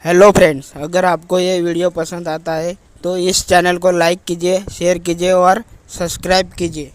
Hello friends, अगर आपको ये वीडियो पसंद आता है तो इस चैनल को लाइक कीजिए, शेयर कीजिए और सब्सक्राइब कीजिए।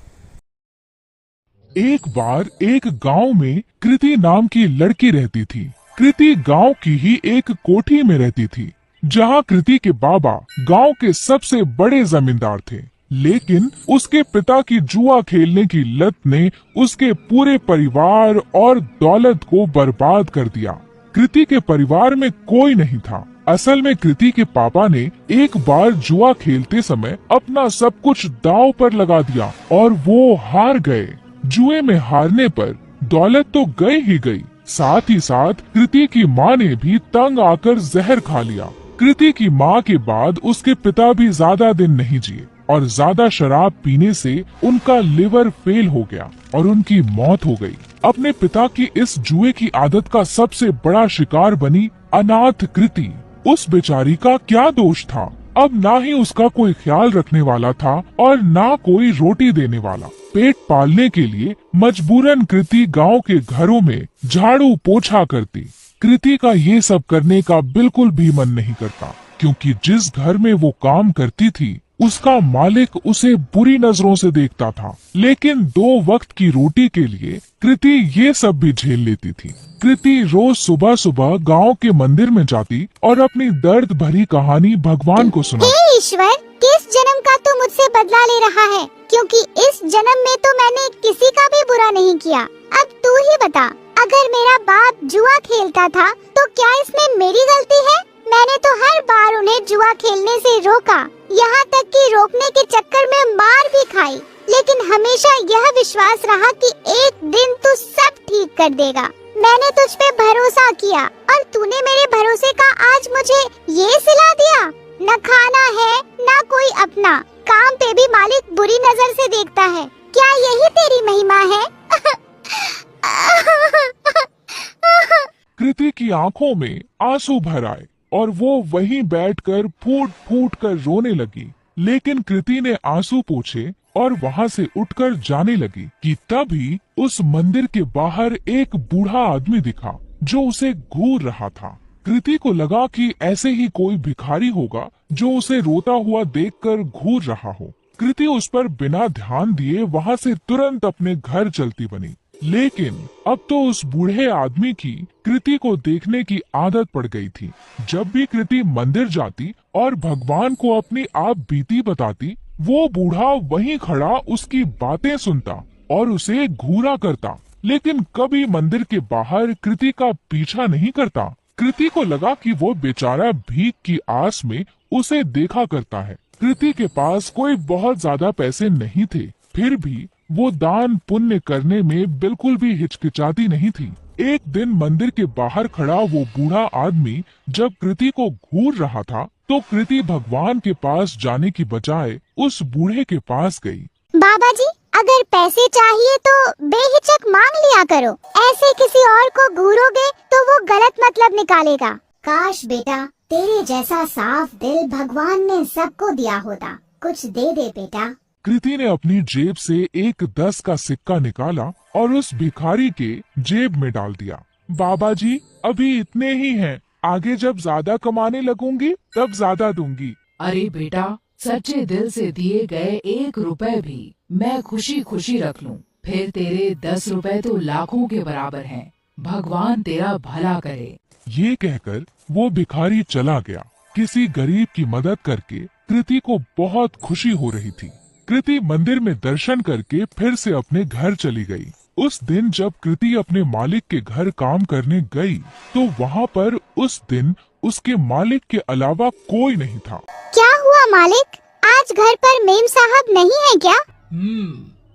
एक बार एक गांव में कृति नाम की लड़की रहती थी। कृति गांव की ही एक कोठी में रहती थी, जहां कृति के बाबा गांव के सबसे बड़े जमींदार थे। लेकिन उसके पिता की जुआ खेलने की लत ने उसके पूरे परिवार और दौलत को बर्बाद कर दिया। कृति के परिवार में कोई नहीं था। असल में कृति के पापा ने एक बार जुआ खेलते समय अपना सब कुछ दांव पर लगा दिया और वो हार गए। जुए में हारने पर दौलत तो गई ही गई, साथ ही साथ कृति की माँ ने भी तंग आकर जहर खा लिया। कृति की माँ के बाद उसके पिता भी ज्यादा दिन नहीं जिए और ज्यादा शराब पीने से उनका लिवर फेल हो गया और उनकी मौत हो गई। अपने पिता की इस जुए की आदत का सबसे बड़ा शिकार बनी अनाथ कृति। उस बेचारी का क्या दोष था? अब ना ही उसका कोई ख्याल रखने वाला था और ना कोई रोटी देने वाला। पेट पालने के लिए मजबूरन कृति गांव के घरों में झाड़ू पोछा करती। कृति का ये सब करने का बिल्कुल भी मन नहीं करता, क्योंकि जिस घर में वो काम करती थी उसका मालिक उसे बुरी नजरों से देखता था। लेकिन 2 वक्त की रोटी के लिए कृति ये सब भी झेल लेती थी। कृति रोज सुबह सुबह गांव के मंदिर में जाती और अपनी दर्द भरी कहानी भगवान को सुनाती। हे ईश्वर, किस जन्म का तू मुझसे बदला ले रहा है? क्योंकि इस जन्म में तो मैंने किसी का भी बुरा नहीं किया। अब तू ही बता, अगर मेरा बाप जुआ खेलता था तो क्या इसमें मेरी गलती है? मैंने तो हर बार उन्हें जुआ खेलने से रोका, यहाँ तक कि रोकने के चक्कर में मार भी खाई, लेकिन हमेशा यह विश्वास रहा कि एक दिन तू सब ठीक कर देगा। मैंने तुझ पे भरोसा किया और तूने मेरे भरोसे का आज मुझे ये सिला दिया। न खाना है न कोई अपना, काम पे भी मालिक बुरी नजर से देखता है। क्या यही तेरी महिमा है? कृति की आंखों में आंसू भर आए और वो वहीं बैठकर फूट फूट कर रोने लगी। लेकिन कृति ने आंसू पोंछे और वहां से उठकर जाने लगी कि तभी उस मंदिर के बाहर एक बूढ़ा आदमी दिखा जो उसे घूर रहा था। कृति को लगा कि ऐसे ही कोई भिखारी होगा जो उसे रोता हुआ देखकर घूर रहा हो। कृति उस पर बिना ध्यान दिए वहां से तुरंत अपने घर चलती बनी। लेकिन अब तो उस बूढ़े आदमी की कृति को देखने की आदत पड़ गई थी। जब भी कृति मंदिर जाती और भगवान को अपनी आप बीती बताती, वो बूढ़ा वहीं खड़ा उसकी बातें सुनता और उसे घूरा करता, लेकिन कभी मंदिर के बाहर कृति का पीछा नहीं करता। कृति को लगा कि वो बेचारा भीख की आस में उसे देखा करता है। कृति के पास कोई बहुत ज्यादा पैसे नहीं थे, फिर भी वो दान पुण्य करने में बिल्कुल भी हिचकिचाती नहीं थी। एक दिन मंदिर के बाहर खड़ा वो बूढ़ा आदमी जब कृति को घूर रहा था, तो कृति भगवान के पास जाने की बजाय उस बूढ़े के पास गई। बाबा जी, अगर पैसे चाहिए तो बेहिचक मांग लिया करो। ऐसे किसी और को घूरोगे तो वो गलत मतलब निकालेगा। काश बेटा, तेरे जैसा साफ दिल भगवान ने सबको दिया होता। कुछ दे दे बेटा। कृति ने अपनी जेब से एक 10 का सिक्का निकाला और उस भिखारी के जेब में डाल दिया। बाबा जी, अभी इतने ही हैं, आगे जब ज्यादा कमाने लगूंगी तब ज्यादा दूंगी। अरे बेटा, सच्चे दिल से दिए गए 1 रुपए भी मैं खुशी खुशी रख लूं, फिर तेरे 10 रुपए तो लाखों के बराबर हैं। भगवान तेरा भला करे। ये कहकर वो भिखारी चला गया। किसी गरीब की मदद करके कृति को बहुत खुशी हो रही थी। कृति मंदिर में दर्शन करके फिर से अपने घर चली गई। उस दिन जब कृति अपने मालिक के घर काम करने गई, तो वहाँ पर उस दिन उसके मालिक के अलावा कोई नहीं था। क्या हुआ मालिक? आज घर पर मेम साहब नहीं है क्या?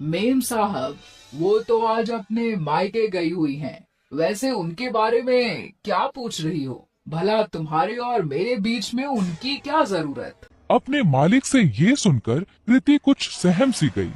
मेम साहब वो तो आज अपने मायके गई हुई हैं। वैसे उनके बारे में क्या पूछ रही हो? भला तुम्हारे और मेरे बीच में उनकी क्या जरूरत? अपने मालिक से ये सुनकर कृति कुछ सहम सी गई।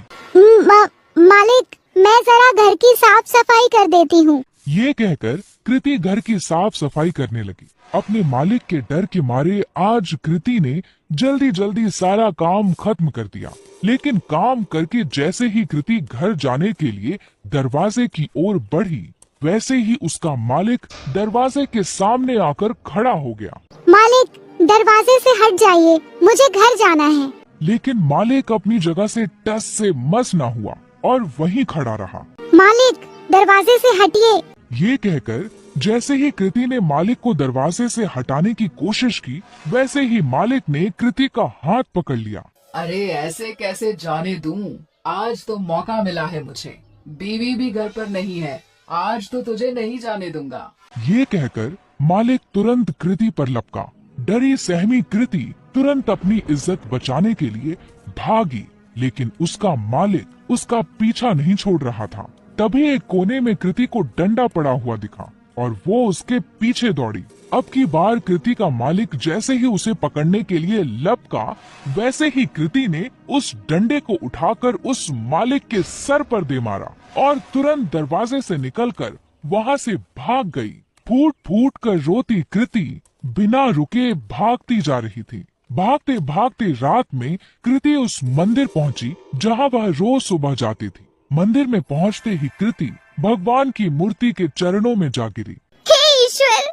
मालिक, मैं जरा घर की साफ सफाई कर देती हूँ। ये कहकर कृति घर की साफ सफाई करने लगी। अपने मालिक के डर के मारे आज कृति ने जल्दी जल्दी सारा काम खत्म कर दिया। लेकिन काम करके जैसे ही कृति घर जाने के लिए दरवाजे की ओर बढ़ी, वैसे ही उसका मालिक दरवाजे के सामने आकर खड़ा हो गया। मालिक, दरवाजे से हट जाइए, मुझे घर जाना है। लेकिन मालिक अपनी जगह से टस से मस न हुआ और वहीं खड़ा रहा। मालिक, दरवाजे से हटिए। ये कहकर जैसे ही कृति ने मालिक को दरवाजे से हटाने की कोशिश की, वैसे ही मालिक ने कृति का हाथ पकड़ लिया। अरे ऐसे कैसे जाने दूं? आज तो मौका मिला है मुझे। बीवी भी घर पर नहीं है, आज तो तुझे नहीं जाने दूंगा। ये कहकर मालिक तुरंत कृति पर लपका। डरी सहमी कृति तुरंत अपनी इज्जत बचाने के लिए भागी, लेकिन उसका मालिक उसका पीछा नहीं छोड़ रहा था। तभी एक कोने में कृति को डंडा पड़ा हुआ दिखा और वो उसके पीछे दौड़ी। अब की बार कृति का मालिक जैसे ही उसे पकड़ने के लिए लपका, वैसे ही कृति ने उस डंडे को उठाकर उस मालिक के सर पर दे मारा और तुरंत दरवाजे से निकलकर वहां से भाग गई। फूट फूट कर रोती कृति बिना रुके भागती जा रही थी। भागते भागते रात में कृति उस मंदिर पहुंची जहां वह रोज सुबह जाती थी। मंदिर में पहुंचते ही कृति भगवान की मूर्ति के चरणों में जा गिरी। हे ईश्वर,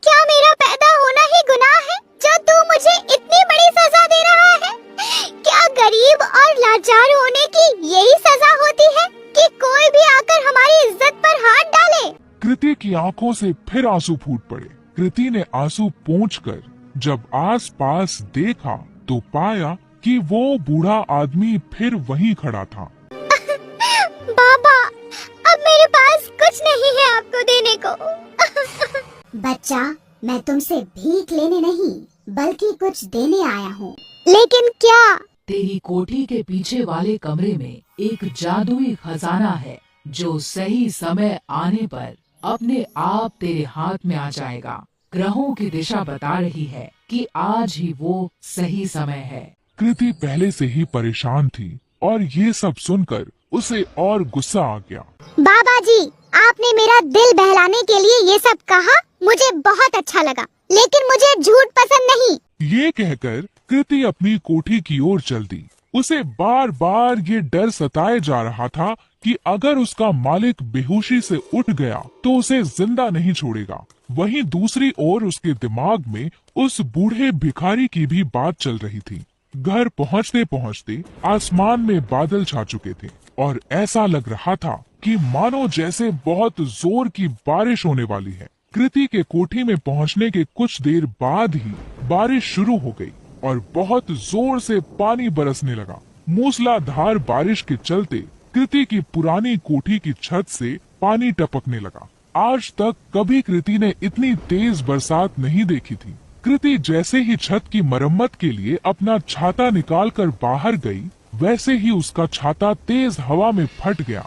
क्या मेरा पैदा होना ही गुनाह है जो तू मुझे इतनी बड़ी सजा दे रहा है? क्या गरीब और लाचार होने की यही सजा होती है कि कोई भी आकर हमारी इज्जत पर हाथ डाले? कृति की आंखों से फिर आंसू फूट पड़े। कृति ने आंसू पोंछकर जब आस पास देखा तो पाया कि वो बूढ़ा आदमी फिर वहीं खड़ा था। बाबा, अब मेरे पास कुछ नहीं है आपको देने को। बच्चा, मैं तुमसे भीख लेने नहीं बल्कि कुछ देने आया हूँ। लेकिन क्या? तेरी कोठी के पीछे वाले कमरे में एक जादुई खजाना है जो सही समय आने पर अपने आप तेरे हाथ में आ जाएगा। ग्रहों की दिशा बता रही है कि आज ही वो सही समय है। कृति पहले से ही परेशान थी और ये सब सुनकर उसे और गुस्सा आ गया। बाबा जी, आपने मेरा दिल बहलाने के लिए ये सब कहा, मुझे बहुत अच्छा लगा, लेकिन मुझे झूठ पसंद नहीं। ये कहकर कृति अपनी कोठी की ओर चल दी। उसे बार बार ये डर सताए जा रहा था कि अगर उसका मालिक बेहोशी से उठ गया तो उसे जिंदा नहीं छोड़ेगा। वहीं दूसरी ओर उसके दिमाग में उस बूढ़े भिखारी की भी बात चल रही थी। घर पहुंचते पहुंचते आसमान में बादल छा चुके थे और ऐसा लग रहा था कि मानो जैसे बहुत जोर की बारिश होने वाली है। कृति के कोठी में पहुंचने के कुछ देर बाद ही बारिश शुरू हो गई और बहुत जोर से पानी बरसने लगा। मूसलाधार बारिश के चलते कृति की पुरानी कोठी की छत से पानी टपकने लगा। आज तक कभी कृति ने इतनी तेज बरसात नहीं देखी थी। कृति जैसे ही छत की मरम्मत के लिए अपना छाता निकालकर बाहर गई, वैसे ही उसका छाता तेज हवा में फट गया।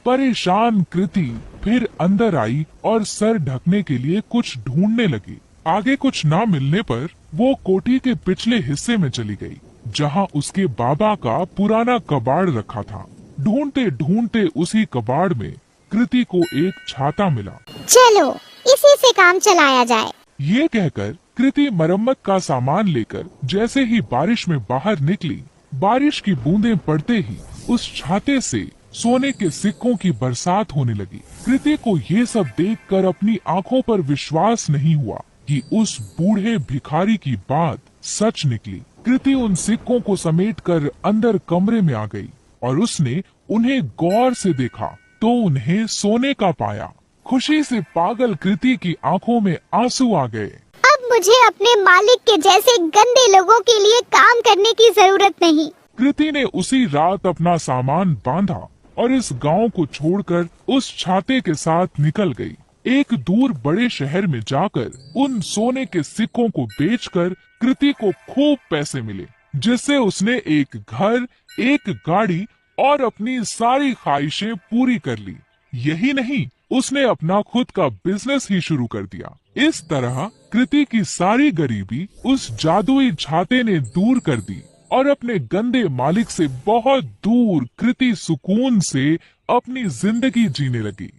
परेशान कृति फिर अंदर आई और सर ढकने के लिए कुछ ढूंढने लगी। आगे कुछ ना मिलने पर वो कोठी के पिछले हिस्से में चली गई, जहां उसके बाबा का पुराना कबाड़ रखा था। ढूंढते ढूंढते उसी कबाड़ में कृति को एक छाता मिला। चलो, इसी से काम चलाया जाए। ये कहकर कृति मरम्मत का सामान लेकर जैसे ही बारिश में बाहर निकली, बारिश की बूंदें पड़ते ही उस छाते से सोने के सिक्कों की बरसात होने लगी। कृति को ये सब देखकर अपनी आंखों पर विश्वास नहीं हुआ कि उस बूढ़े भिखारी की बात सच निकली। कृति उन सिक्कों को समेटकर अंदर कमरे में आ गई और उसने उन्हें गौर से देखा तो उन्हें सोने का पाया। खुशी से पागल कृति की आंखों में आंसू आ गए। अब मुझे अपने मालिक के जैसे गंदे लोगों के लिए काम करने की जरूरत नहीं। कृति ने उसी रात अपना सामान बांधा और इस गांव को छोड़कर उस छाते के साथ निकल गई। एक दूर बड़े शहर में जाकर उन सोने के सिक्कों को बेचकर कृति को खूब पैसे मिले, जिससे उसने एक घर, एक गाड़ी और अपनी सारी ख्वाहिशें पूरी कर ली। यही नहीं, उसने अपना खुद का बिजनेस ही शुरू कर दिया। इस तरह कृति की सारी गरीबी उस जादुई छाते ने दूर कर दी और अपने गंदे मालिक से बहुत दूर कृति सुकून से अपनी जिंदगी जीने लगी।